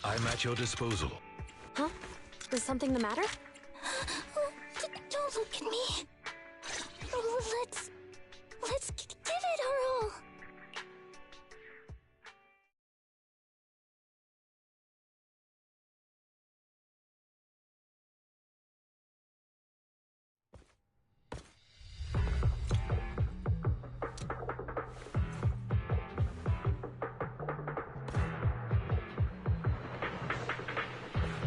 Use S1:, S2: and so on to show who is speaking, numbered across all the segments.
S1: I'm at your disposal.
S2: Huh? Is something the matter?
S3: Don't look at me. Let's give it our all.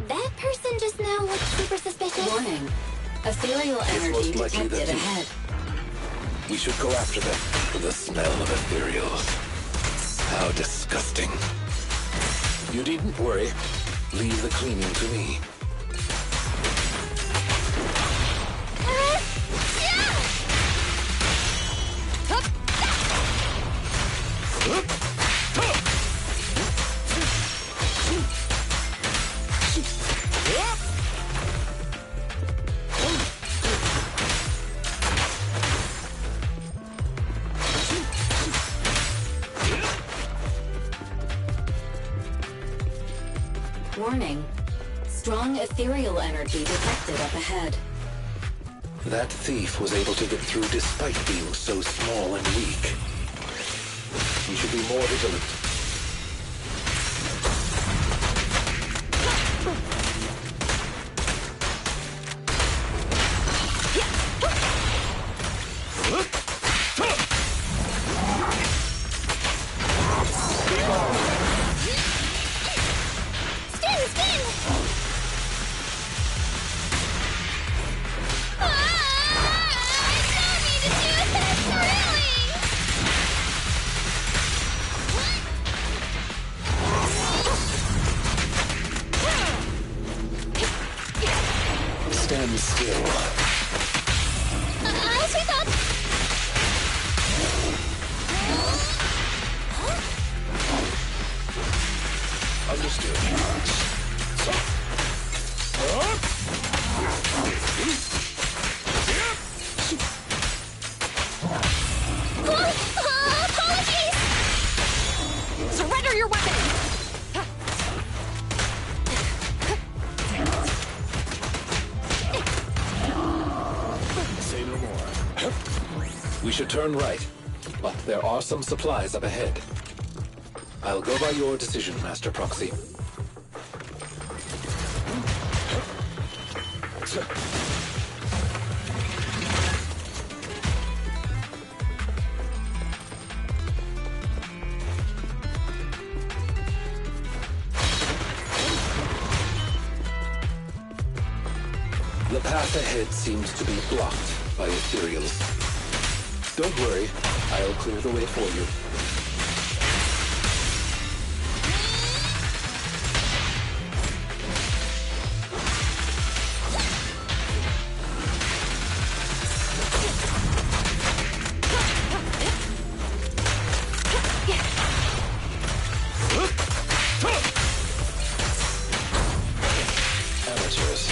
S4: That person just now looked super suspicious.
S5: Warning. Ethereal energy
S6: most likely
S5: detected
S6: the
S5: ahead.
S6: We should go after them for the smell of ethereals. How disgusting. You needn't worry. Leave the cleaning to me.
S5: Warning. Strong ethereal energy detected up ahead.
S6: That thief was able to get through despite being so small and weak. We should be more vigilant. Stand still.
S3: As we thought.
S6: Understood.
S3: Apologies!
S2: Surrender your weapon!
S6: Say no more. We should turn right, but there are some supplies up ahead. I'll go by your decision, Master Proxy. The path ahead seems to be blocked by ethereals. Don't worry, I'll clear the way for you. Amateurs.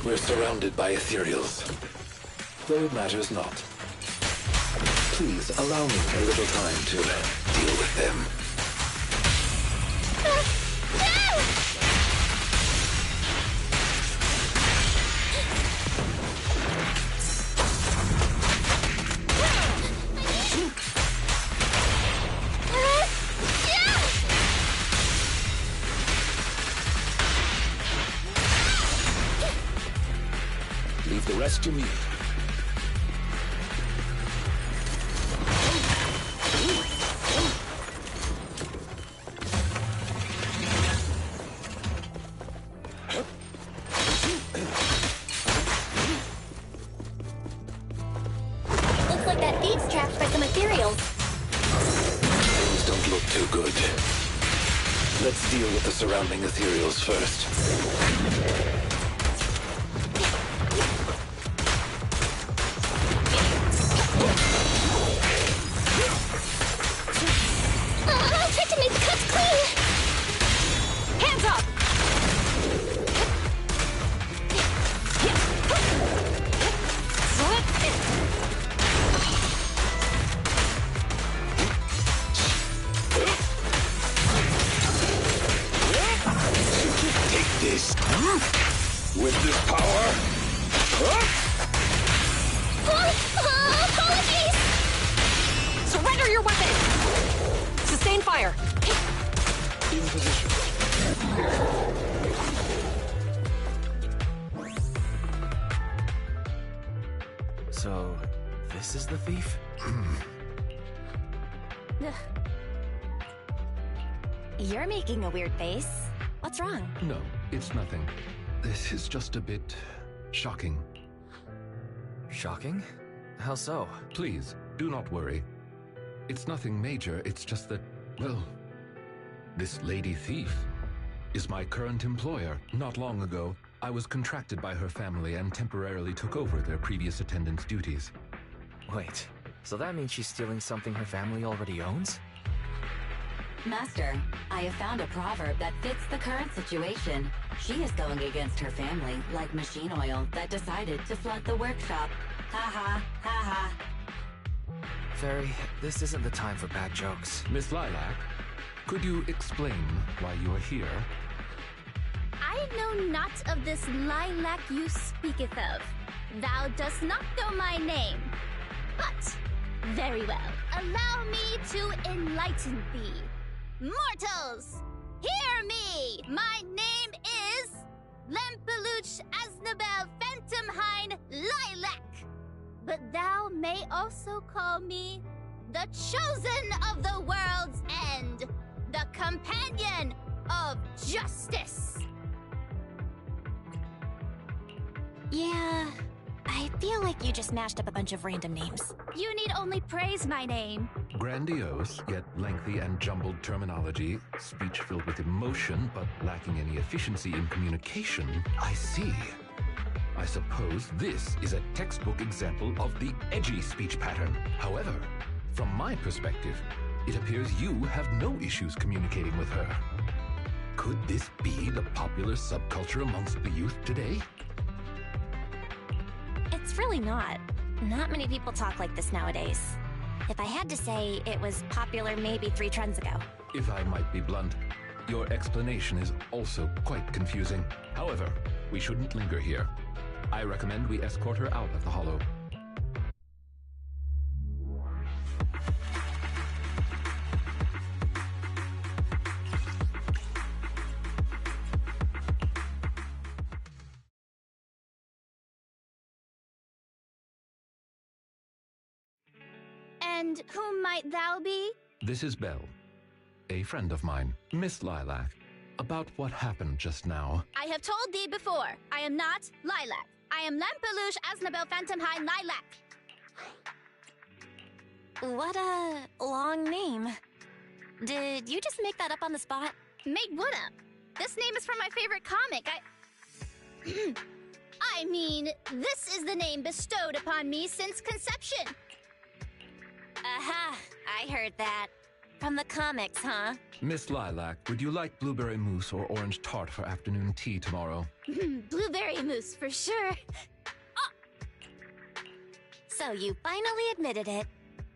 S6: We're surrounded by ethereals, though it matters not. Please allow me a little time to deal with them. Leave the rest to me.
S3: Looks like that thief's trapped by some ethereals.
S6: Things don't look too good. Let's deal with the surrounding ethereals first. with this power?
S3: Apologies!
S2: Surrender your weapon! Sustain fire.
S6: In position.
S1: So, this is the thief?
S3: You're making a weird face. What's wrong?
S7: No, it's nothing. This is just a bit shocking.
S1: Shocking? How so?
S7: Please, do not worry. It's nothing major, it's just that, well, this lady thief is my current employer. Not long ago, I was contracted by her family and temporarily took over their previous attendant's duties.
S1: Wait, so that means she's stealing something her family already owns?
S5: Master, I have found a proverb that fits the current situation. She is going against her family, like machine oil that decided to flood the workshop. Ha ha, ha ha.
S1: Fairy, this isn't the time for bad jokes.
S7: Miss Lilac, could you explain why you are here?
S8: I know not of this lilac you speaketh of. Thou dost not know my name. But, very well, allow me to enlighten thee. Mortals, hear me! My name is Lempeluch Aznabel Phantomhine Lilac. But thou may also call me the Chosen of the World's End, the Companion of Justice.
S3: Yeah, I feel like you just mashed up a bunch of random names.
S8: You need only praise my name.
S7: Grandiose, yet lengthy and jumbled terminology, speech filled with emotion but lacking any efficiency in communication. I see. I suppose this is a textbook example of the edgy speech pattern. However, from my perspective, it appears you have no issues communicating with her. Could this be the popular subculture amongst the youth today?
S3: It's really not. Not many people talk like this nowadays. If I had to say, it was popular maybe 3 trends ago.
S7: If I might be blunt, your explanation is also quite confusing. However, we shouldn't linger here. I recommend we escort her out of the hollow.
S8: And whom might thou be?
S7: This is Belle, a friend of mine, Miss Lilac. About what happened just now.
S8: I have told thee before, I am not Lilac. I am Lempeluch Aznabel Phantomhine Lilac.
S3: What a long name. Did you just make that up on the spot?
S8: Made what up? This name is from my favorite comic. I mean, this is the name bestowed upon me since conception.
S3: Aha, I heard that. From the comics, huh?
S7: Miss Lilac, would you like blueberry mousse or orange tart for afternoon tea tomorrow?
S8: Blueberry mousse, for sure.
S3: So you finally admitted it.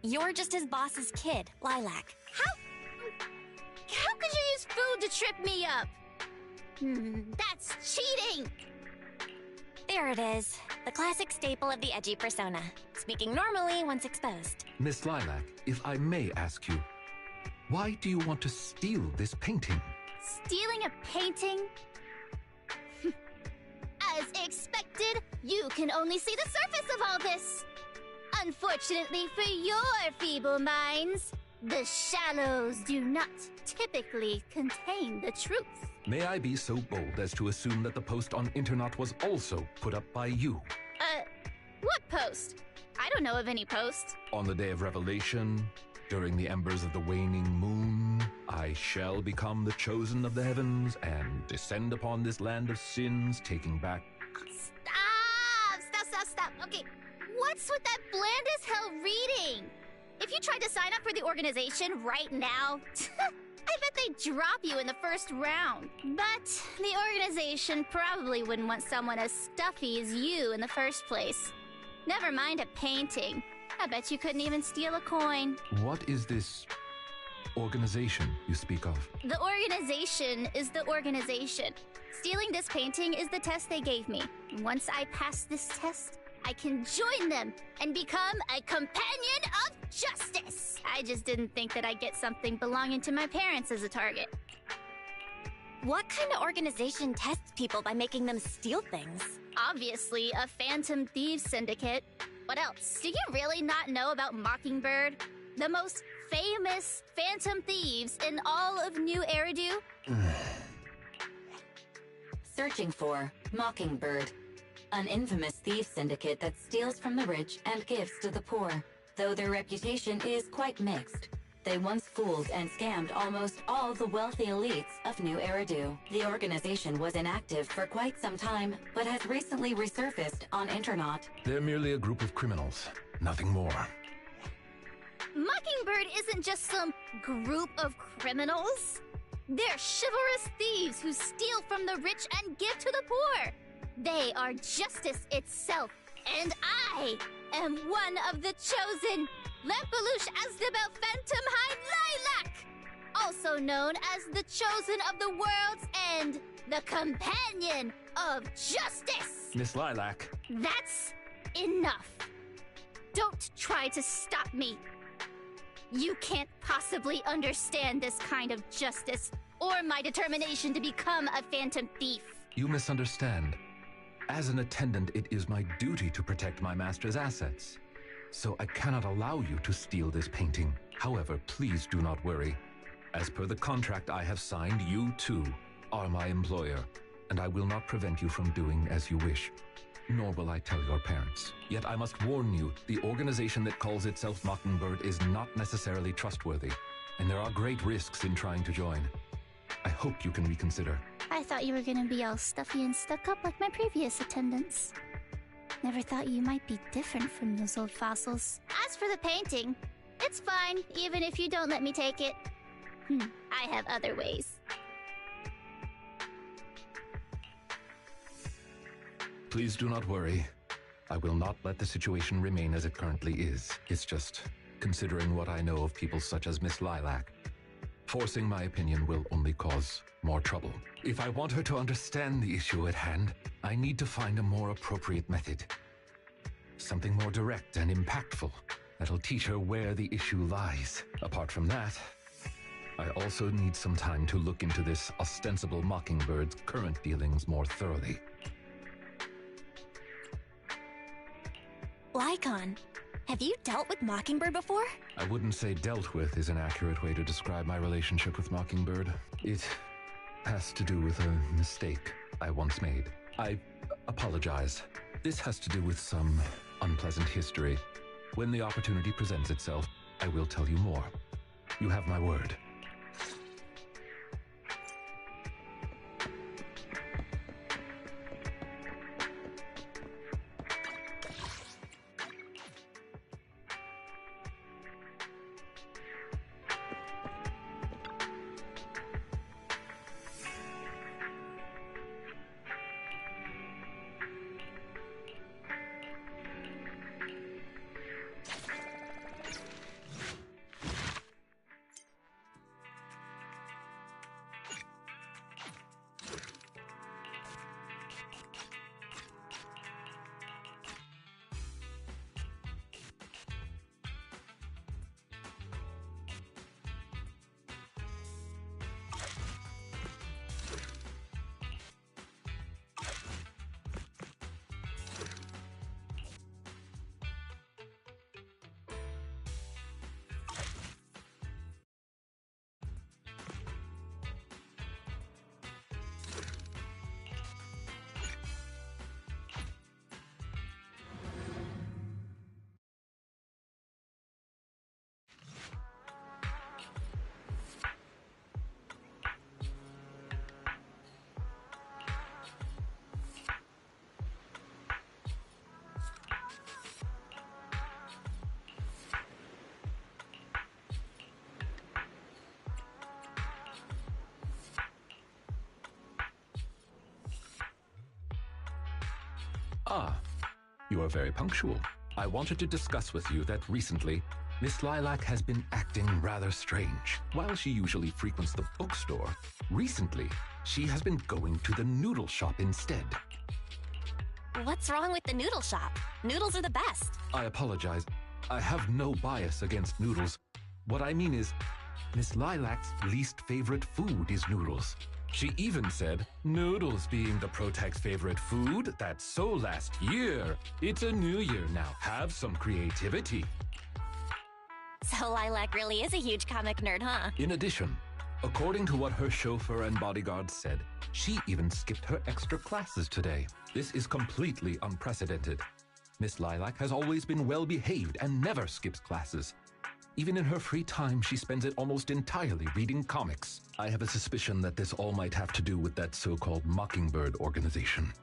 S3: You're just his boss's kid, Lilac.
S8: How could you use food to trip me up? That's cheating!
S3: There it is. The classic staple of the edgy persona. Speaking normally once exposed.
S7: Miss Lilac, if I may ask you, why do you want to steal this painting?
S8: Stealing a painting? As expected, you can only see the surface of all this. Unfortunately for your feeble minds, the shallows do not typically contain the truth.
S7: May I be so bold as to assume that the post on Internet was also put up by you?
S8: What post? I don't know of any post.
S7: On the day of revelation, during the embers of the waning moon, I shall become the chosen of the heavens and descend upon this land of sins, taking back...
S8: Stop. Okay, what's with that bland as hell reading? If you tried to sign up for the organization right now, I bet they'd drop you in the first round. But the organization probably wouldn't want someone as stuffy as you in the first place. Never mind a painting. I bet you couldn't even steal a coin.
S7: What is this organization you speak of?
S8: The organization is the organization. Stealing this painting is the test they gave me. Once I pass this test, I can join them and become a companion of justice. I just didn't think that I'd get something belonging to my parents as a target.
S3: What kind of organization tests people by making them steal things?
S8: Obviously, a phantom thieves syndicate. What else? Do you really not know about Mockingbird? The most famous phantom thieves in all of New Eridu?
S5: Searching for Mockingbird, an infamous thief syndicate that steals from the rich and gives to the poor. Though their reputation is quite mixed. They once fooled and scammed almost all the wealthy elites of New Eridu. The organization was inactive for quite some time, but has recently resurfaced on Internet.
S7: They're merely a group of criminals, nothing more.
S8: Mockingbird isn't just some group of criminals. They're chivalrous thieves who steal from the rich and give to the poor. They are justice itself, and I am one of the chosen. Lampeluche Asdabel Phantom High Lilac, also known as the Chosen of the World's End, the Companion of Justice.
S7: Miss Lilac.
S8: That's enough. Don't try to stop me. You can't possibly understand this kind of justice or my determination to become a phantom thief.
S7: You misunderstand. As an attendant, it is my duty to protect my master's assets. So I cannot allow you to steal this painting. However, please do not worry. As per the contract I have signed, you too are my employer, and I will not prevent you from doing as you wish. Nor will I tell your parents. Yet I must warn you, the organization that calls itself Mockingbird is not necessarily trustworthy, and there are great risks in trying to join. I hope you can reconsider.
S8: I thought you were gonna be all stuffy and stuck up like my previous attendants. Never thought you might be different from those old fossils. As for the painting, it's fine, even if you don't let me take it. I have other ways.
S7: Please do not worry. I will not let the situation remain as it currently is. It's just, considering what I know of people such as Miss Lilac, forcing my opinion will only cause more trouble. If I want her to understand the issue at hand, I need to find a more appropriate method. Something more direct and impactful that'll teach her where the issue lies. Apart from that, I also need some time to look into this ostensible Mockingbird's current dealings more thoroughly.
S3: Lycon, have you dealt with Mockingbird before?
S7: I wouldn't say dealt with is an accurate way to describe my relationship with Mockingbird. It has to do with a mistake I once made. I apologize. This has to do with some unpleasant history. When the opportunity presents itself, I will tell you more. You have my word. Ah, you are very punctual. I wanted to discuss with you that recently, Miss Lilac has been acting rather strange. While she usually frequents the bookstore, recently she has been going to the noodle shop instead.
S3: What's wrong with the noodle shop? Noodles are the best.
S7: I apologize. I have no bias against noodles. What I mean is, Miss Lilac's least favorite food is noodles. She even said, noodles being the Protag's favorite food, that's so last year. It's a new year now. Have some creativity.
S3: So Lilac really is a huge comic nerd, huh?
S7: In addition, according to what her chauffeur and bodyguards said, she even skipped her extra classes today. This is completely unprecedented. Miss Lilac has always been well-behaved and never skips classes. Even in her free time, she spends it almost entirely reading comics. I have a suspicion that this all might have to do with that so-called Mockingbird organization.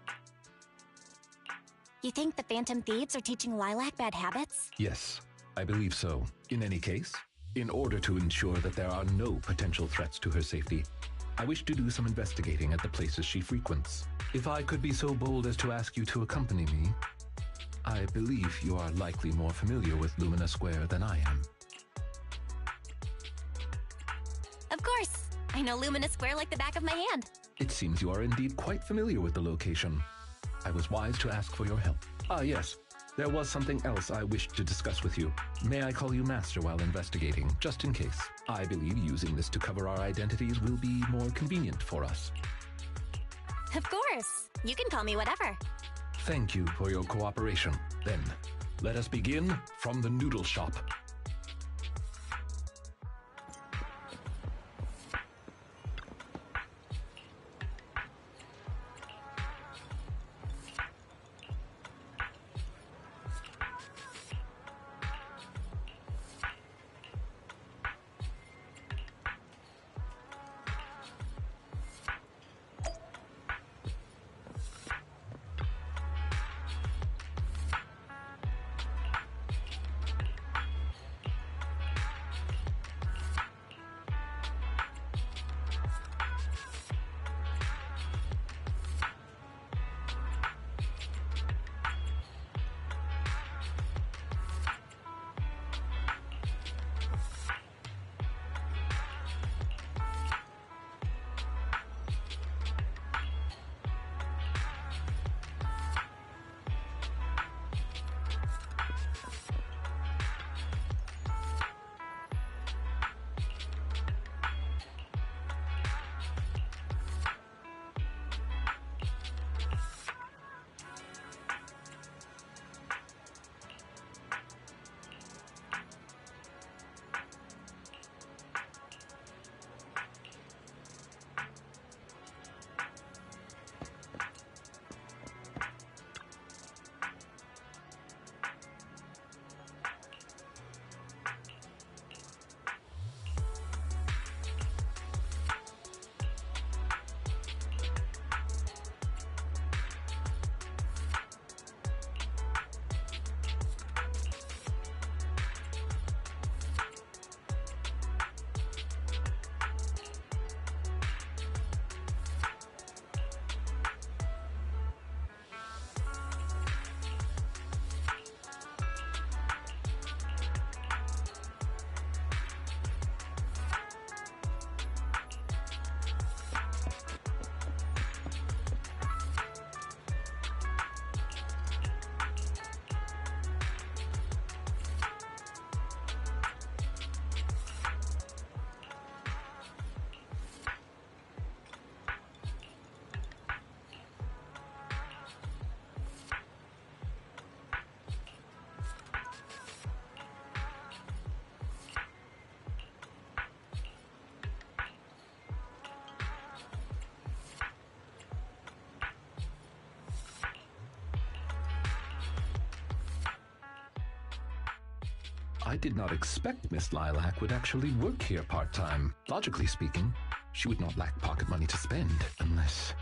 S3: You think the Phantom Thieves are teaching Lilac bad habits?
S7: Yes, I believe so. In any case, in order to ensure that there are no potential threats to her safety, I wish to do some investigating at the places she frequents. If I could be so bold as to ask you to accompany me, I believe you are likely more familiar with Lumina Square than I am.
S3: Of course! I know Lumina Square like the back of my hand.
S7: It seems you are indeed quite familiar with the location. I was wise to ask for your help. Ah, yes. There was something else I wished to discuss with you. May I call you Master while investigating, just in case? I believe using this to cover our identities will be more convenient for us.
S3: Of course! You can call me whatever.
S7: Thank you for your cooperation. Then, let us begin from the noodle shop. I did not expect Miss Lilac would actually work here part-time. Logically speaking, she would not lack pocket money to spend, unless...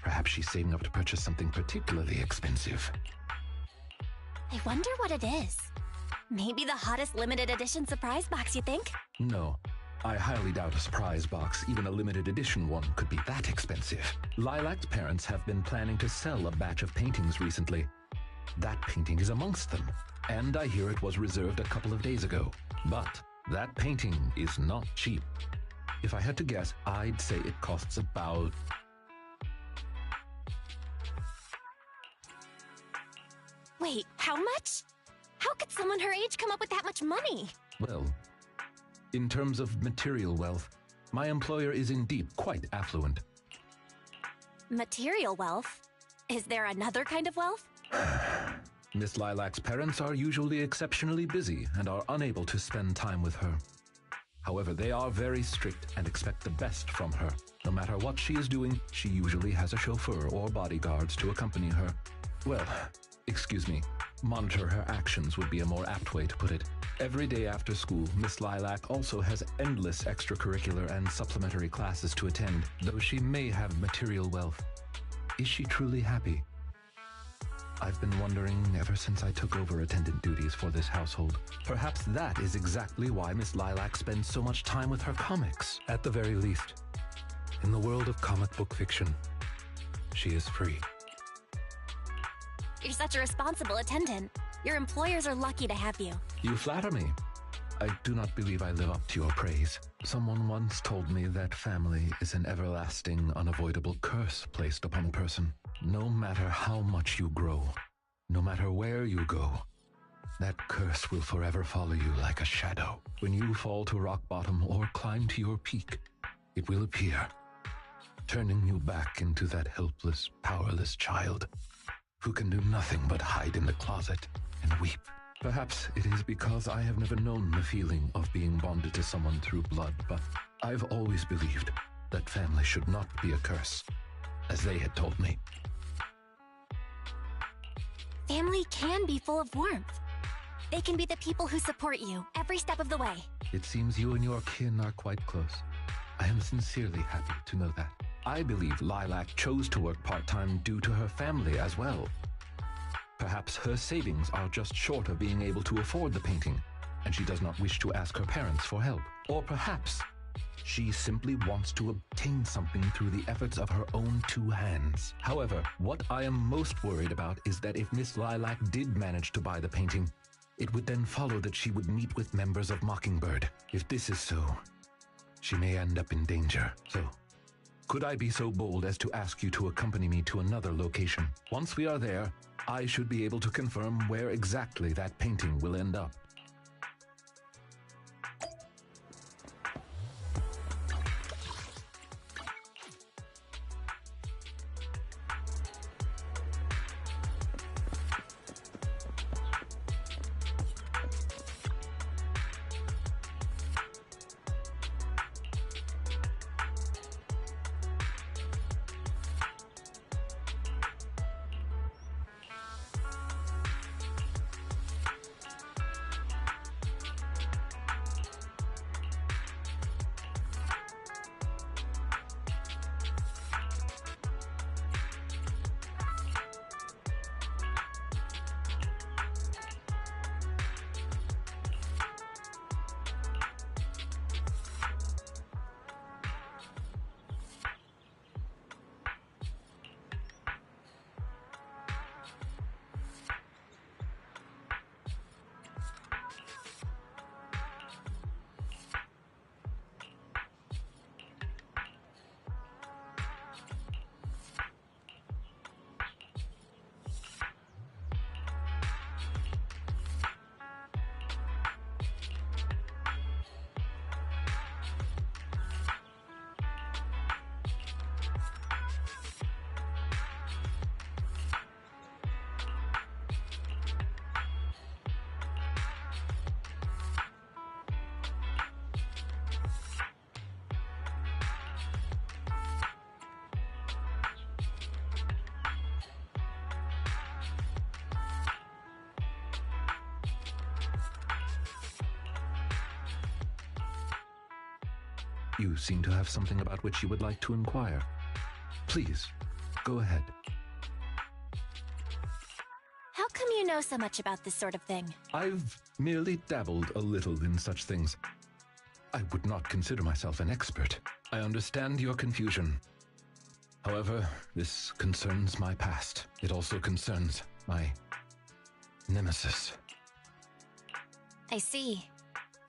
S7: perhaps she's saving up to purchase something particularly expensive.
S3: I wonder what it is. Maybe the hottest limited edition surprise box, you think?
S7: No, I highly doubt a surprise box, even a limited edition one, could be that expensive. Lilac's parents have been planning to sell a batch of paintings recently. That painting is amongst them, and I hear it was reserved a couple of days ago. But that painting is not cheap. If I had to guess, I'd say it costs about...
S3: Wait, how much? How could someone her age come up with that much money?
S7: Well, in terms of material wealth, my employer is indeed quite affluent.
S3: Material wealth? Is there another kind of wealth?
S7: Miss Lilac's parents are usually exceptionally busy and are unable to spend time with her. However, they are very strict and expect the best from her. No matter what she is doing, she usually has a chauffeur or bodyguards to accompany her. Well, excuse me, monitor her actions would be a more apt way to put it. Every day after school, Miss Lilac also has endless extracurricular and supplementary classes to attend. Though she may have material wealth, is she truly happy? I've been wondering ever since I took over attendant duties for this household. Perhaps that is exactly why Miss Lilac spends so much time with her comics. At the very least, in the world of comic book fiction, she is free.
S3: You're such a responsible attendant. Your employers are lucky to have you.
S7: You flatter me. I do not believe I live up to your praise. Someone once told me that family is an everlasting, unavoidable curse placed upon a person. No matter how much you grow, no matter where you go, that curse will forever follow you like a shadow. When you fall to rock bottom or climb to your peak, it will appear, turning you back into that helpless, powerless child who can do nothing but hide in the closet and weep. Perhaps it is because I have never known the feeling of being bonded to someone through blood, but I've always believed that family should not be a curse, as they had told me.
S3: Family can be full of warmth. They can be the people who support you every step of the way.
S7: It seems you and your kin are quite close. I am sincerely happy to know that. I believe Lilac chose to work part-time due to her family as well. Perhaps her savings are just short of being able to afford the painting, and she does not wish to ask her parents for help. Or perhaps she simply wants to obtain something through the efforts of her own two hands. However, what I am most worried about is that if Miss Lilac did manage to buy the painting, it would then follow that she would meet with members of Mockingbird. If this is so, she may end up in danger. So, could I be so bold as to ask you to accompany me to another location? Once we are there, I should be able to confirm where exactly that painting will end up. You seem to have something about which you would like to inquire. Please, go ahead.
S3: How come you know so much about this sort of thing?
S7: I've merely dabbled a little in such things. I would not consider myself an expert. I understand your confusion. However, this concerns my past. It also concerns my nemesis.
S3: I see.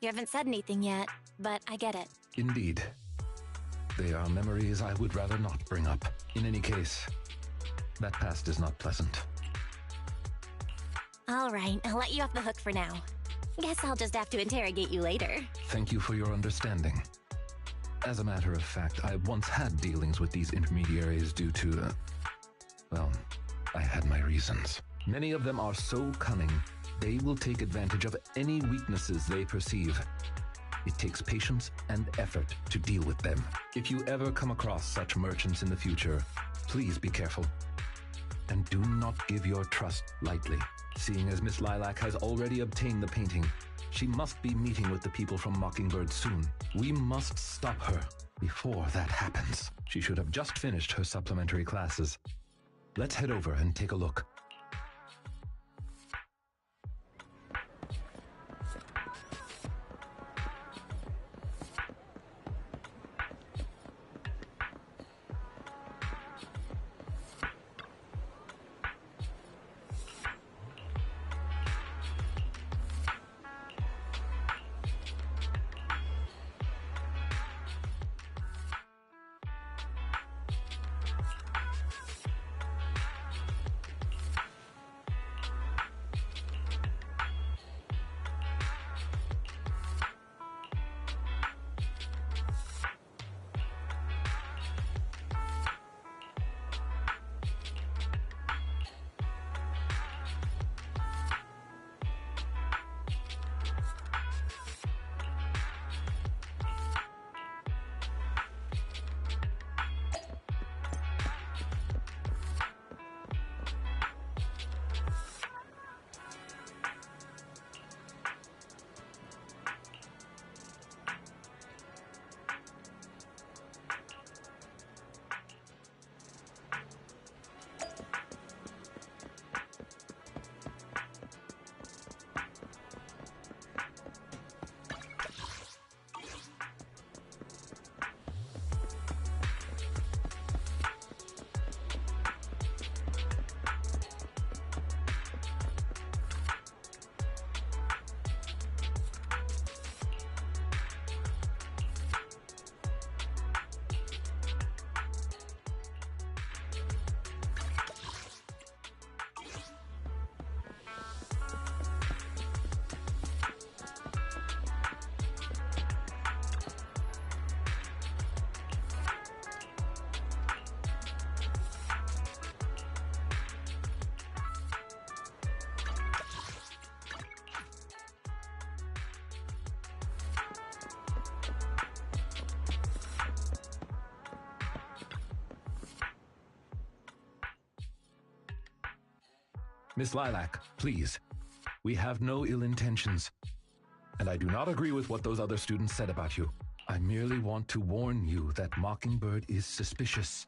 S3: You haven't said anything yet, but I get it.
S7: Indeed. They are memories I would rather not bring up. In any case, that past is not pleasant.
S3: All right, I'll let you off the hook for now. Guess I'll just have to interrogate you later.
S7: Thank you for your understanding. As a matter of fact, I once had dealings with these intermediaries due to, well, I had my reasons. Many of them are so cunning, they will take advantage of any weaknesses they perceive. It takes patience and effort to deal with them. If you ever come across such merchants in the future, please be careful. And do not give your trust lightly. Seeing as Miss Lilac has already obtained the painting, she must be meeting with the people from Mockingbird soon. We must stop her before that happens. She should have just finished her supplementary classes. Let's head over and take a look. Miss Lilac, please. We have no ill intentions. And I do not agree with what those other students said about you. I merely want to warn you that Mockingbird is suspicious.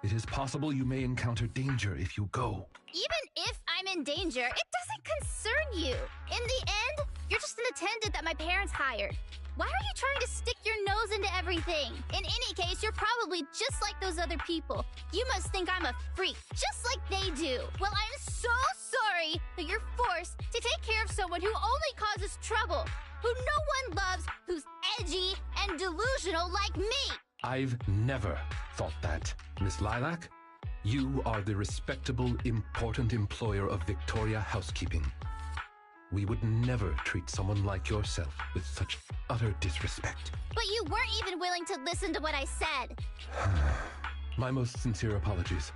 S7: It is possible you may encounter danger if you go.
S8: Even if I'm in danger, it doesn't concern you. In the end, you're just an attendant that my parents hired. Why are you trying to stick your nose into everything? In any case, you're probably just like those other people. You must think I'm a freak, just like they do. Well, I'm so sorry that you're forced to take care of someone who only causes trouble, who no one loves, who's edgy and delusional like me.
S7: I've never thought that. Miss Lilac, you are the respectable, important employer of Victoria Housekeeping. We would never treat someone like yourself with such utter disrespect.
S8: But you weren't even willing to listen to what I said.
S7: My most sincere apologies.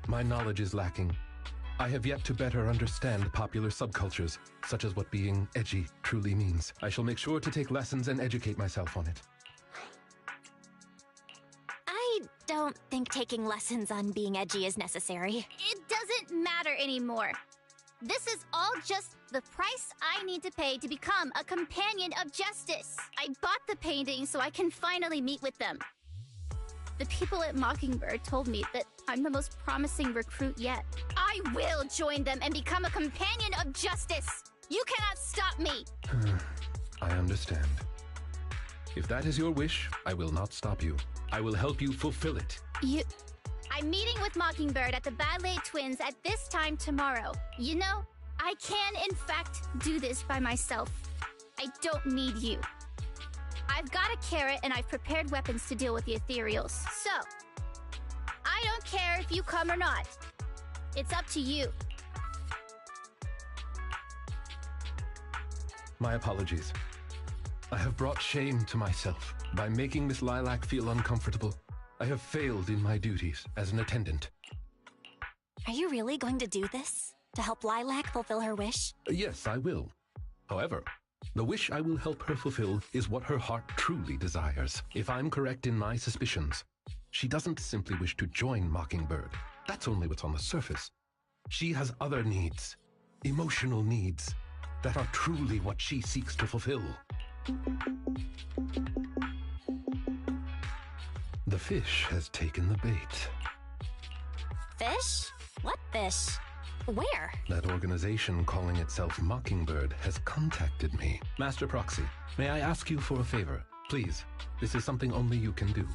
S7: My knowledge is lacking. I have yet to better understand popular subcultures, such as what being edgy truly means. I shall make sure to take lessons and educate myself on it.
S3: I don't think taking lessons on being edgy is necessary.
S8: It doesn't matter anymore. This is all just the price I need to pay to become a companion of justice. I bought the painting so I can finally meet with them. The people at Mockingbird told me that I'm the most promising recruit yet. I will join them and become a companion of justice. You cannot stop me.
S7: I understand. If that is your wish, I will not stop you. I will help you fulfill it.
S8: I'm meeting with Mockingbird at the Ballet Twins at this time tomorrow. You know, I I can, in fact, do this by myself. I don't need you. I've got a carrot and I've prepared weapons to deal with the ethereals. So, I don't care if you come or not. It's up to you.
S7: My apologies. I have brought shame to myself by making Miss Lilac feel uncomfortable. I have failed in my duties as an attendant.
S3: Are you really going to do this? To help Lilac fulfill her wish?
S7: Yes, I will. However, the wish I will help her fulfill is what her heart truly desires. If I'm correct in my suspicions, she doesn't simply wish to join Mockingbird. That's only what's on the surface. She has other needs, emotional needs, that are truly what she seeks to fulfill. The fish has taken the bait.
S3: Fish? What fish? Where?
S7: That organization calling itself Mockingbird has contacted me. Master Proxy, may I ask you for a favor? Please, this is something only you can do.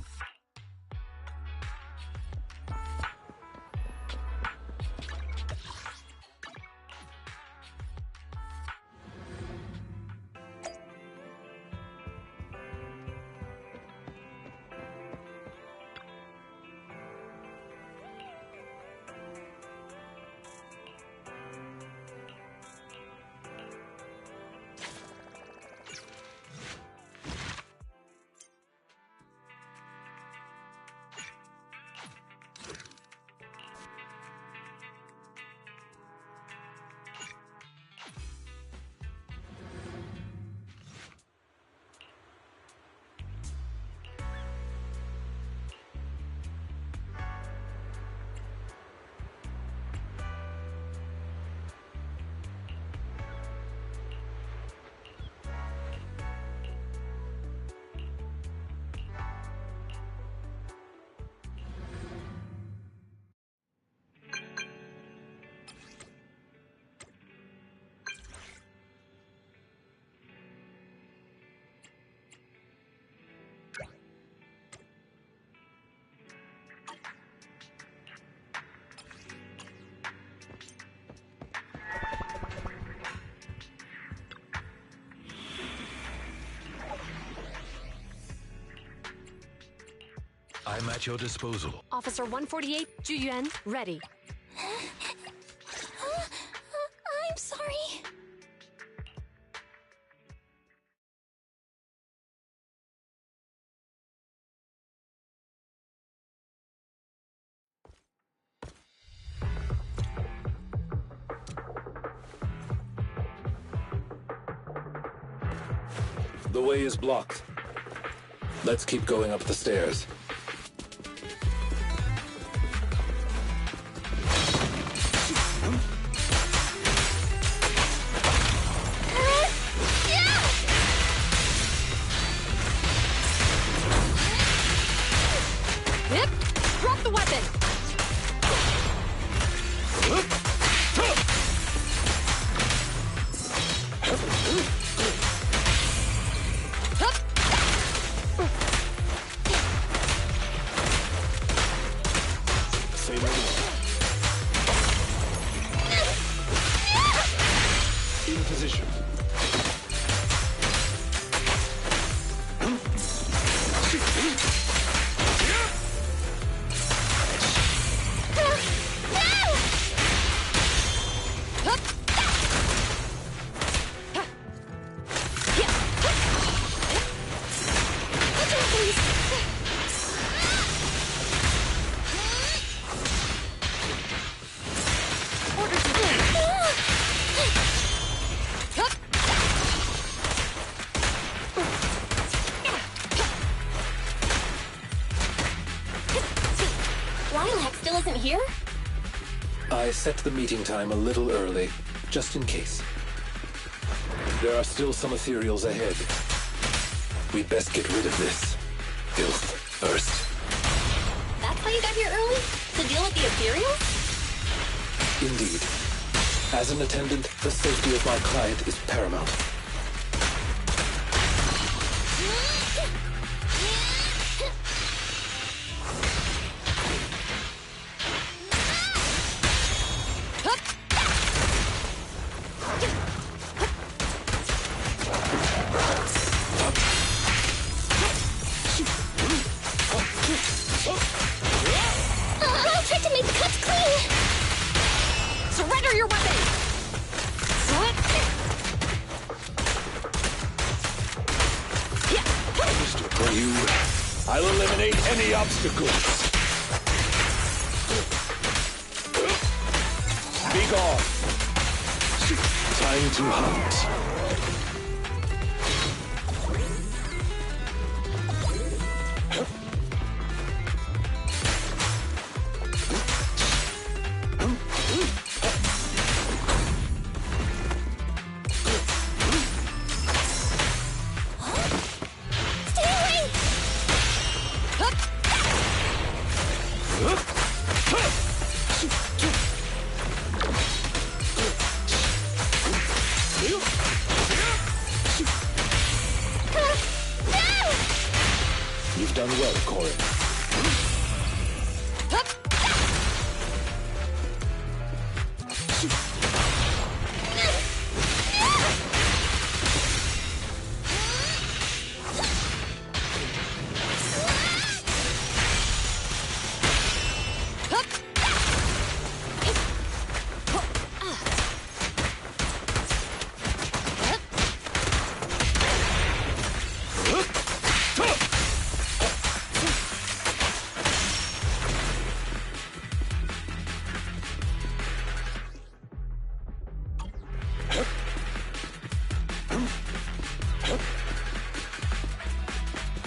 S7: I'm at your disposal.
S2: Officer 148, Ju Yuan, ready.
S3: I'm sorry.
S6: The way is blocked. Let's keep going up the stairs.
S2: Yep, drop the weapon!
S6: Say no more. In position.
S3: Lilac still isn't here?
S6: I set the meeting time a little early, just in case. There are still some ethereals ahead. We'd best get rid of this filth first.
S3: That's why you got here early? To deal with the ethereals?
S6: Indeed. As an attendant, the safety of my client is paramount.
S8: I'll try to make the cuts clean.
S2: Surrender your weapon!
S6: Mr. Ryu, I'll eliminate any obstacles. Be gone. Time to hunt. You've done well, Corin.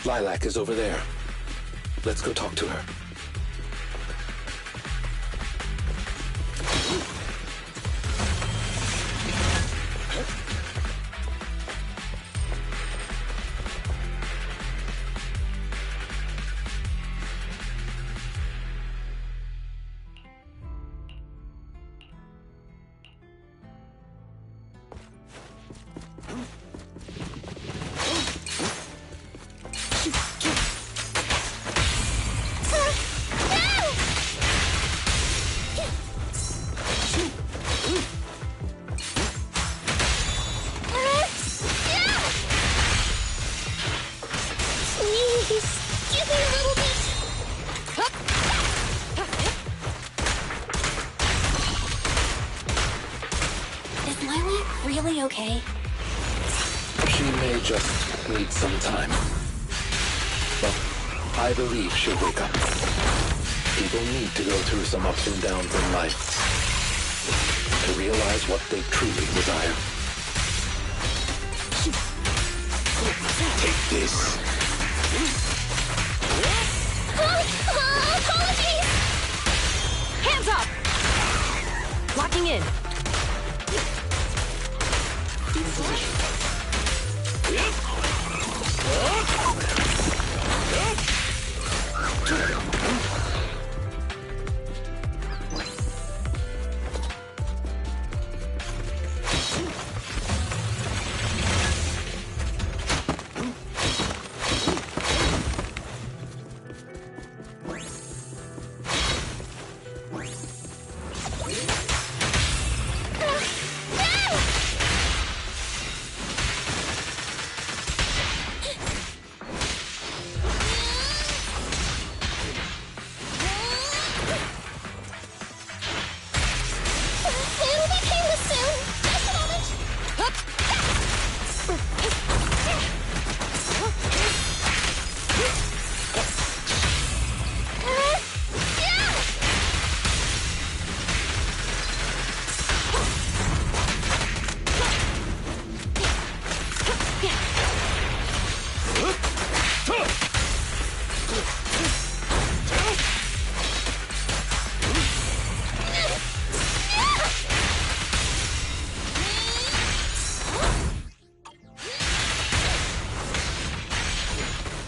S6: Lilac is over there. Let's go talk to her.
S3: Really okay?
S6: She may just need some time. But I believe she'll wake up. People need to go through some ups and downs in life to realize what they truly desire. Take this.
S8: Apologies!
S2: Hands up! Locking in.
S6: In position.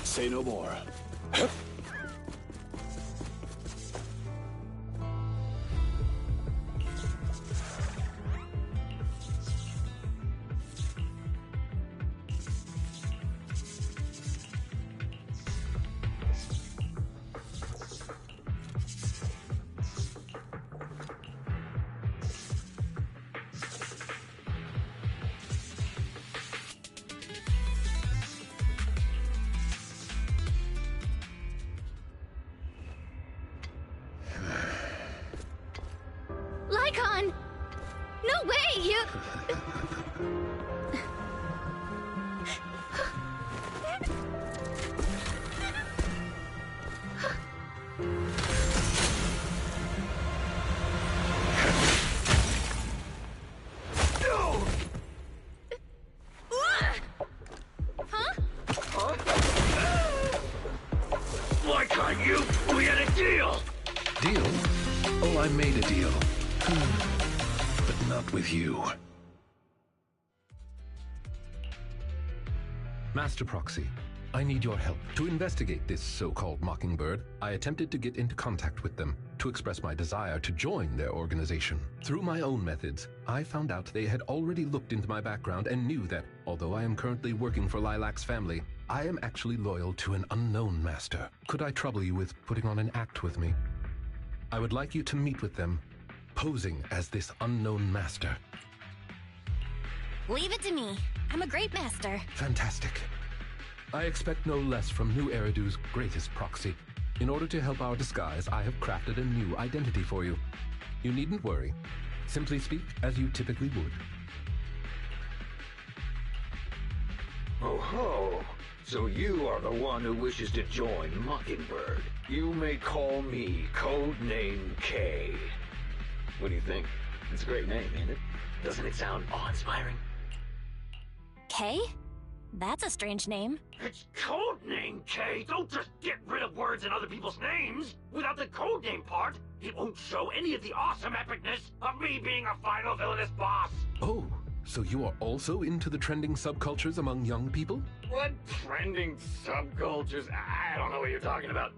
S6: Say no more.
S9: Why can't you? We had a deal!
S7: Deal? Oh, I made a deal. But not with you. Master Proxy, I need your help. To investigate this so-called Mockingbird, I attempted to get into contact with them to express my desire to join their organization. Through my own methods, I found out they had already looked into my background and knew that, although I am currently working for Lilac's family, I am actually loyal to an unknown master. Could I trouble you with putting on an act with me? I would like you to meet with them, posing as this unknown master.
S3: Leave it to me. I'm a great master.
S7: Fantastic. I expect no less from New Eridu's greatest proxy. In order to help our disguise, I have crafted a new identity for you. You needn't worry. Simply speak as you typically would.
S9: Oh ho! So you are the one who wishes to join Mockingbird. You may call me Codename K. What do you think? It's a great name, ain't it? Doesn't it sound awe-inspiring?
S3: K? That's a strange name.
S9: It's Codename K! Don't just get rid of words in other people's names! Without the codename part, it won't show any of the awesome epicness of me being a final villainous boss!
S7: Oh, so you are also into the trending subcultures among young people?
S9: What trending subcultures? I don't know what you're talking about.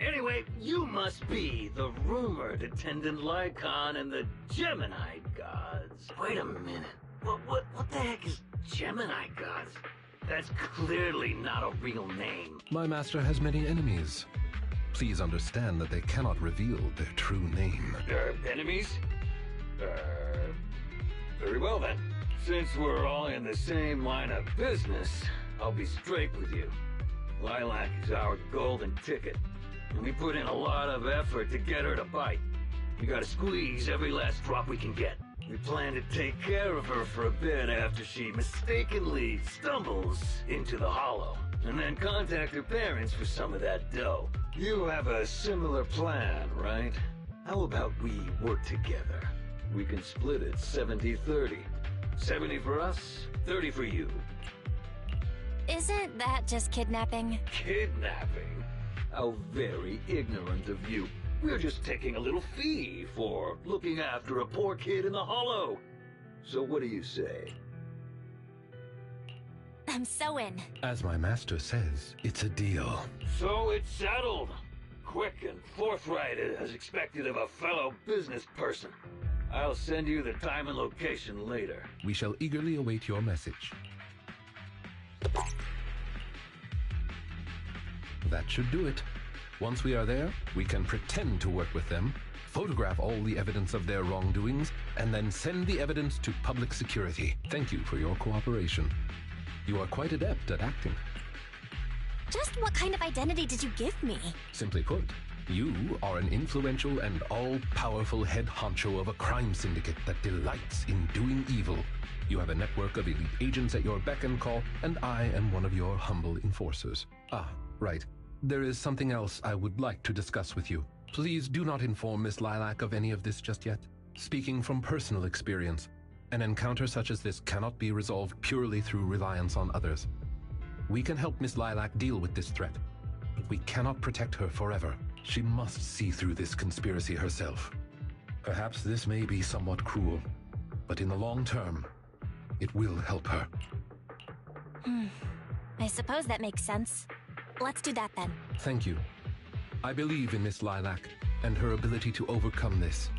S9: Anyway, you must be the rumored attendant Lycon and the Gemini gods. Wait a minute. What the heck is Gemini gods? That's clearly not a real name.
S7: My master has many enemies. Please understand that they cannot reveal their true name.
S9: Enemies? Very well then. Since we're all in the same line of business, I'll be straight with you. Lilac is our golden ticket, and we put in a lot of effort to get her to bite. We gotta squeeze every last drop we can get. We plan to take care of her for a bit after she mistakenly stumbles into the hollow, and then contact her parents for some of that dough. You have a similar plan, right? How about we work together? We can split it 70-30. 70 for us, 30 for you.
S3: Isn't that just kidnapping?
S9: Kidnapping? How very ignorant of you. We're just taking a little fee for looking after a poor kid in the hollow. So what do you say?
S3: I'm so in.
S7: As my master says, it's a deal.
S9: So it's settled. Quick and forthright as expected of a fellow business person. I'll send you the time and location later.
S7: We shall eagerly await your message. That should do it. Once we are there, we can pretend to work with them, photograph all the evidence of their wrongdoings, and then send the evidence to public security. Thank you for your cooperation. You are quite adept at acting.
S3: Just what kind of identity did you give me?
S7: Simply put, you are an influential and all-powerful head honcho of a crime syndicate that delights in doing evil. You have a network of elite agents at your beck and call, and I am one of your humble enforcers. Ah, right. There is something else I would like to discuss with you. Please do not inform Miss Lilac of any of this just yet. Speaking from personal experience, an encounter such as this cannot be resolved purely through reliance on others. We can help Miss Lilac deal with this threat, but we cannot protect her forever. She must see through this conspiracy herself. Perhaps this may be somewhat cruel, but in the long term, it will help her.
S3: I suppose that makes sense. Let's do that then.
S7: Thank you. I believe in Miss Lilac and her ability to overcome this.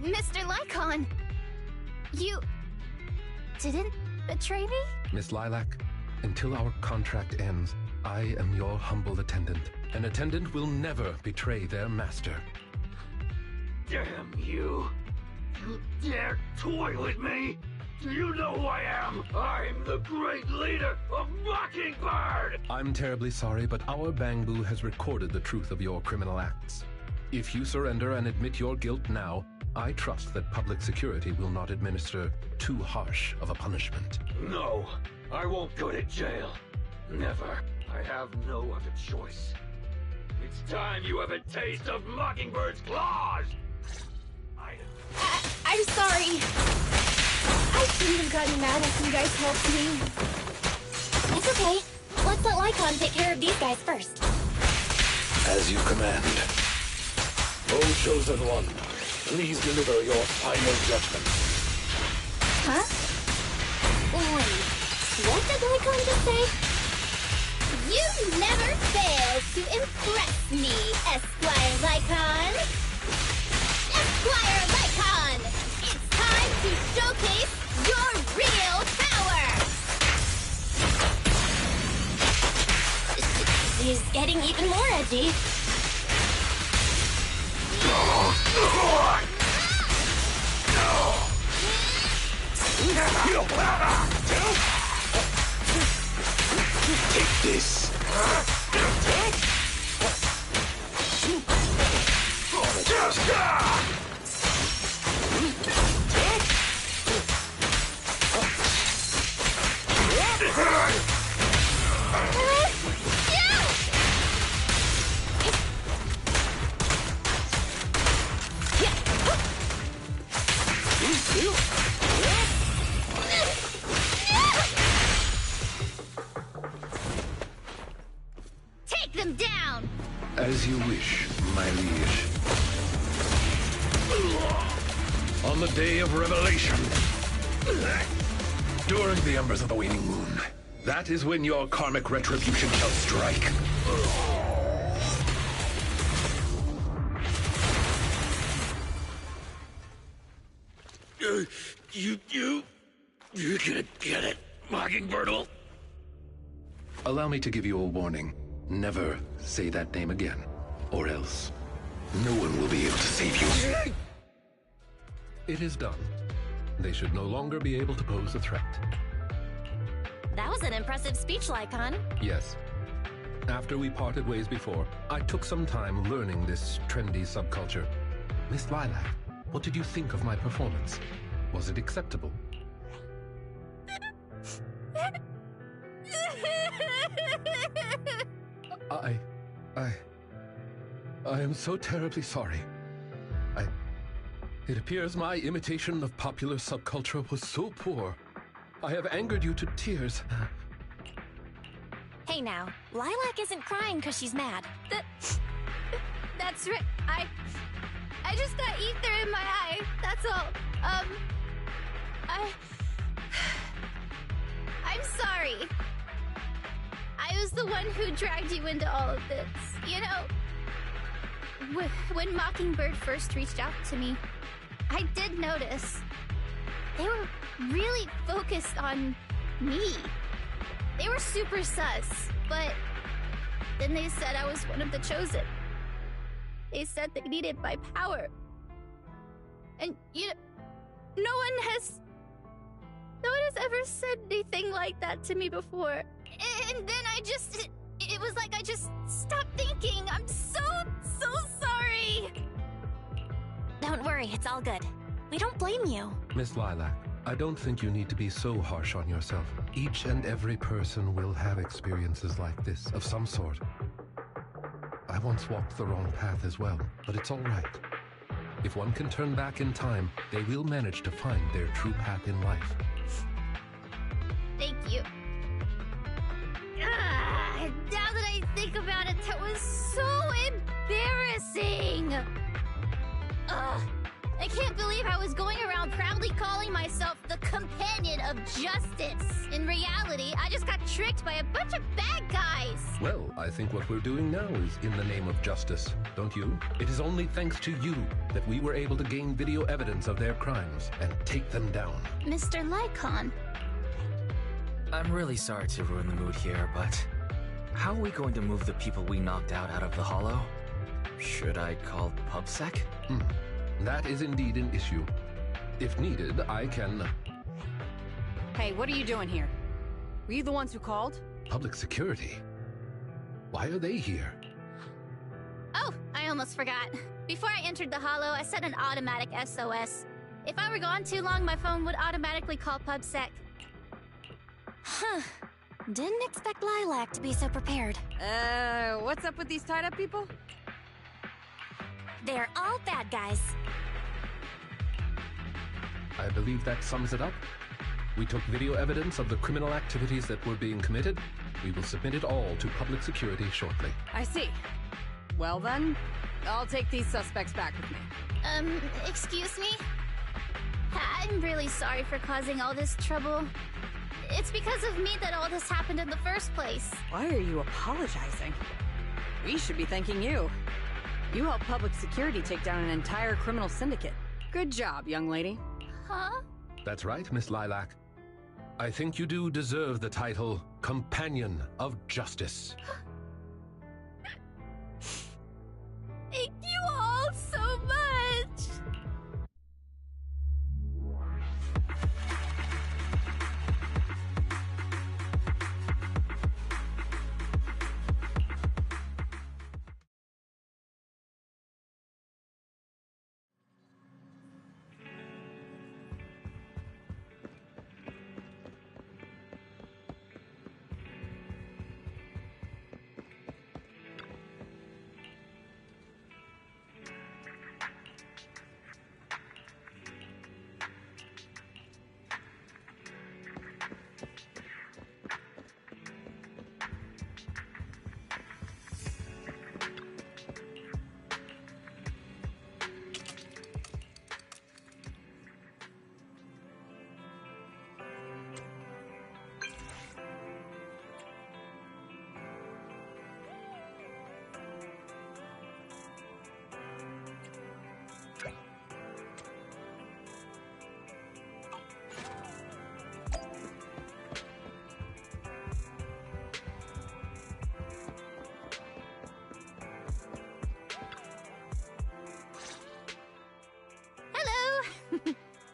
S8: Mr. Lycon! You didn't betray me?
S7: Miss Lilac, until our contract ends, I am your humble attendant. An attendant will never betray their master.
S9: Damn you! You dare toy with me? Do you know who I am? I'm the great leader of Mockingbird!
S7: I'm terribly sorry, but our Bangbu has recorded the truth of your criminal acts. If you surrender and admit your guilt now, I trust that public security will not administer too harsh of a punishment.
S9: No, I won't go to jail. Never. I have no other choice. It's time you have a taste of Mockingbird's claws!
S8: I'm sorry. I shouldn't have gotten mad after you guys helped me.
S4: It's okay. Let's let Lycon take care of these guys first.
S6: As you command. O Chosen One, please deliver your final judgment.
S4: Huh? Wait, what did Lycon just say?
S8: You never fail to impress me, Esquire Lycon. Esquire Lycon! It's time to showcase your real power!
S4: He's getting even more edgy.
S6: Take this.
S8: Take them down!
S7: As you wish, my liege. On the day of revelation, during the embers of the waning moon, that is when your karmic retribution shall strike.
S9: You're gonna get it, Mockingbird.
S7: Allow me to give you a warning. Never say that name again, or else no one will be able to save you. It is done. They should no longer be able to pose a threat.
S3: That was an impressive speech, Lycon.
S7: Yes. After we parted ways before, I took some time learning this trendy subculture. Miss Lilac, what did you think of my performance? Was it acceptable? I am so terribly sorry. It appears my imitation of popular subculture was so poor. I have angered you to tears.
S3: Hey now, Lilac isn't crying because she's mad.
S8: That's right. I just got ether in my eye. That's all. I'm sorry. I was the one who dragged you into all of this. You know, when Mockingbird first reached out to me, I did notice they were really focused on me. They were super sus, but then they said I was one of the chosen. They said they needed my power. And no one has ever said anything like that to me before. And then it was like I just stopped thinking. I'm so sorry.
S3: Don't worry, it's all good. We don't blame you.
S7: Miss Lilac, I don't think you need to be so harsh on yourself. Each and every person will have experiences like this, of some sort. I once walked the wrong path as well, but it's all right. If one can turn back in time, they will manage to find their true path in life.
S8: Thank you. Now that I think about it, that was so embarrassing. I can't believe I was going around proudly calling myself the companion of justice. In reality, I just got tricked by a bunch of bad guys.
S7: Well, I think what we're doing now is in the name of justice, don't you? It is only thanks to you that we were able to gain video evidence of their crimes and take them down.
S8: Mr. Lycon.
S1: I'm really sorry to ruin the mood here, but how are we going to move the people we knocked out of the hollow? Should I call PubSec?
S7: That is indeed an issue. If needed, I can...
S2: Hey, what are you doing here? Were you the ones who called?
S7: Public security? Why are they here?
S8: Oh, I almost forgot. Before I entered the Hollow, I set an automatic SOS. If I were gone too long, my phone would automatically call PubSec.
S3: Huh. Didn't expect Lilac to be so prepared.
S2: What's up with these tied-up people?
S3: They're all bad guys.
S7: I believe that sums it up. We took video evidence of the criminal activities that were being committed. We will submit it all to public security shortly.
S2: I see. Well then, I'll take these suspects back with me.
S8: Excuse me? I'm really sorry for causing all this trouble. It's because of me that all this happened in the first place.
S2: Why are you apologizing? We should be thanking you. You helped public security take down an entire criminal syndicate. Good job, young lady.
S8: Huh?
S7: That's right, Miss Lilac. I think you do deserve the title Companion of Justice.
S8: Thank you all so much!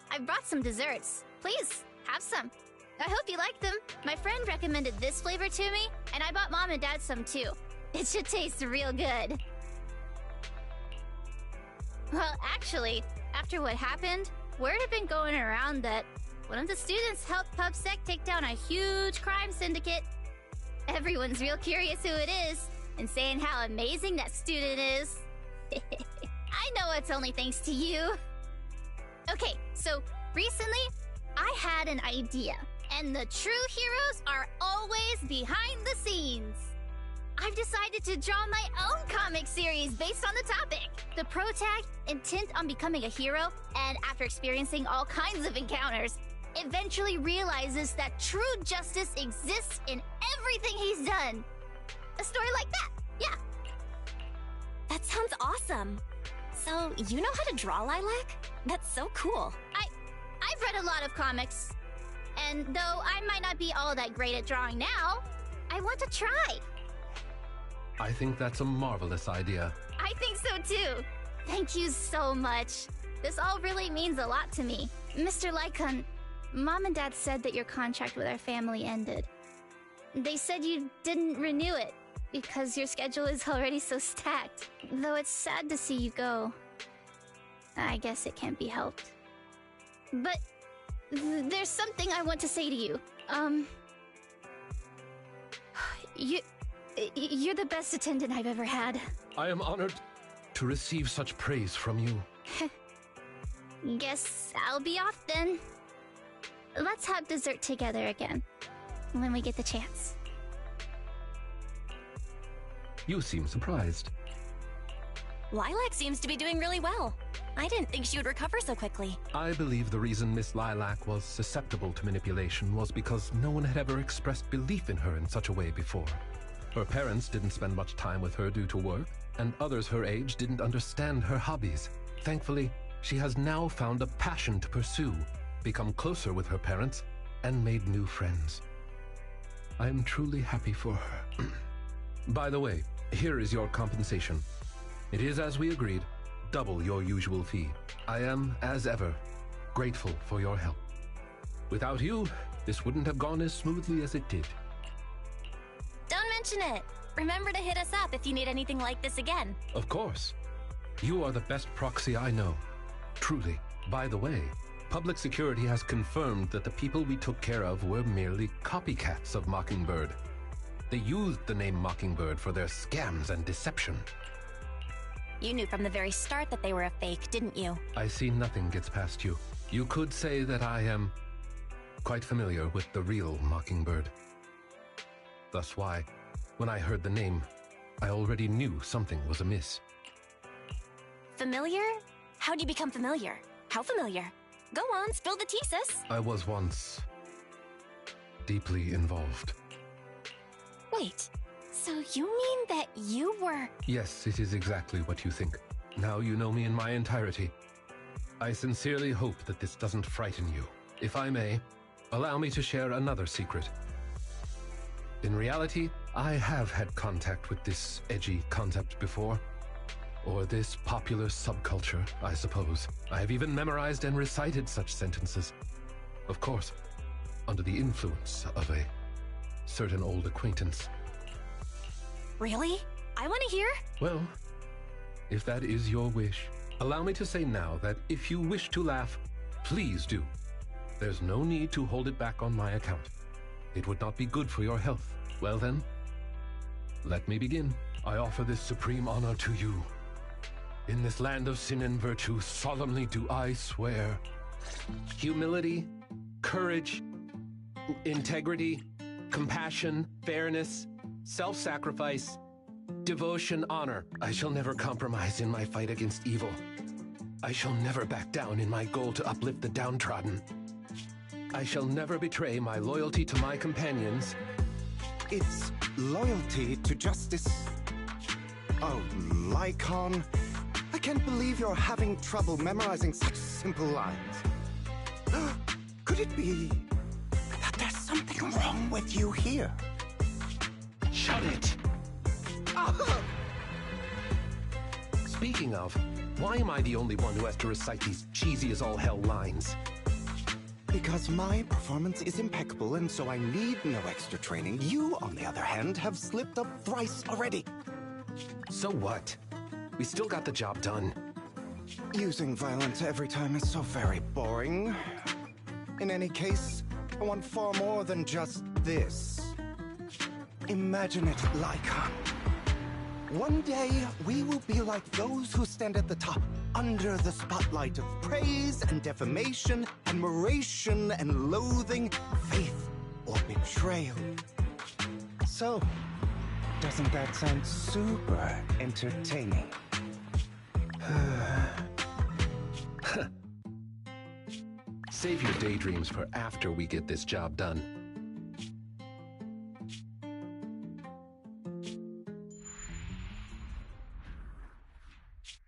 S8: I brought some desserts. Please, have some. I hope you like them. My friend recommended this flavor to me, and I bought Mom and Dad some too. It should taste real good. Well, actually, after what happened, word had been going around that one of the students helped PubSec take down a huge crime syndicate. Everyone's real curious who it is, and saying how amazing that student is. I know it's only thanks to you. Okay, so recently, I had an idea, and the true heroes are always behind the scenes. I've decided to draw my own comic series based on the topic. The protag, intent on becoming a hero, and after experiencing all kinds of encounters, eventually realizes that true justice exists in everything he's done. A story like that, yeah.
S3: That sounds awesome. So, you know how to draw, Lilac? That's so cool.
S8: I've read a lot of comics. And though I might not be all that great at drawing now, I want to try.
S7: I think that's a marvelous idea.
S8: I think so too. Thank you so much. This all really means a lot to me. Mr. Lycon, Mom and Dad said that your contract with our family ended. They said you didn't renew it because your schedule is already so stacked. Though it's sad to see you go. I guess it can't be helped. But there's something I want to say to you. You're the best attendant I've ever had.
S7: I am honored to receive such praise from you.
S8: Guess I'll be off then. Let's have dessert together again, when we get the chance.
S7: You seem surprised.
S3: Lilac seems to be doing really well. I didn't think she would recover so quickly.
S7: I believe the reason Miss Lilac was susceptible to manipulation was because no one had ever expressed belief in her in such a way before. Her parents didn't spend much time with her due to work, and others her age didn't understand her hobbies. Thankfully, she has now found a passion to pursue, become closer with her parents, and made new friends. I am truly happy for her. By the way, here is your compensation. It is as we agreed, double your usual fee. I am, as ever, grateful for your help. Without you, this wouldn't have gone as smoothly as it did.
S3: Don't mention it. Remember to hit us up if you need anything like this again.
S7: Of course. You are the best proxy I know. Truly. By the way, public security has confirmed that the people we took care of were merely copycats of Mockingbird. They used the name Mockingbird for their scams and deception.
S3: You knew from the very start that they were a fake, didn't you?
S7: I see nothing gets past you. You could say that I am quite familiar with the real Mockingbird. Thus why, when I heard the name, I already knew something was amiss.
S3: Familiar? How'd you become familiar? How familiar? Go on, spill the tea, sis.
S7: I was once deeply involved.
S3: Wait, so you mean that you were...
S7: Yes, it is exactly what you think. Now you know me in my entirety. I sincerely hope that this doesn't frighten you. If I may, allow me to share another secret. In reality, I have had contact with this edgy concept before. Or this popular subculture, I suppose. I have even memorized and recited such sentences. Of course, under the influence of a certain old acquaintance.
S3: Really? I want to hear?
S7: Well, if that is your wish, allow me to say now that if you wish to laugh, please do. There's no need to hold it back on my account. It would not be good for your health. Well then, let me begin. I offer this supreme honor to you. In this land of sin and virtue, solemnly do I swear. Humility, courage, integrity, compassion, fairness, self-sacrifice, devotion, honor. I shall never compromise in my fight against evil. I shall never back down in my goal to uplift the downtrodden. I shall never betray my loyalty to my companions.
S10: It's loyalty to justice. Oh, Lycon, I can't believe you're having trouble memorizing such simple lines. Could it be that there's something wrong with you here?
S7: Shut it! Speaking of, why am I the only one who has to recite these cheesy as all hell lines?
S10: Because my performance is impeccable and so I need no extra training. You, on the other hand, have slipped up thrice already.
S7: So what? We still got the job done.
S10: Using violence every time is so very boring. In any case, I want far more than just this. Imagine it, Lycon. One day, we will be like those who stand at the top, under the spotlight of praise and defamation, admiration and loathing, faith or betrayal. So, doesn't that sound super entertaining?
S7: Save your daydreams for after we get this job done.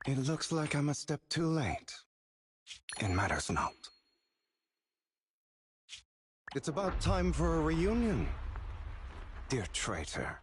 S10: It looks like I'm a step too late. It matters not. It's about time for a reunion, dear traitor.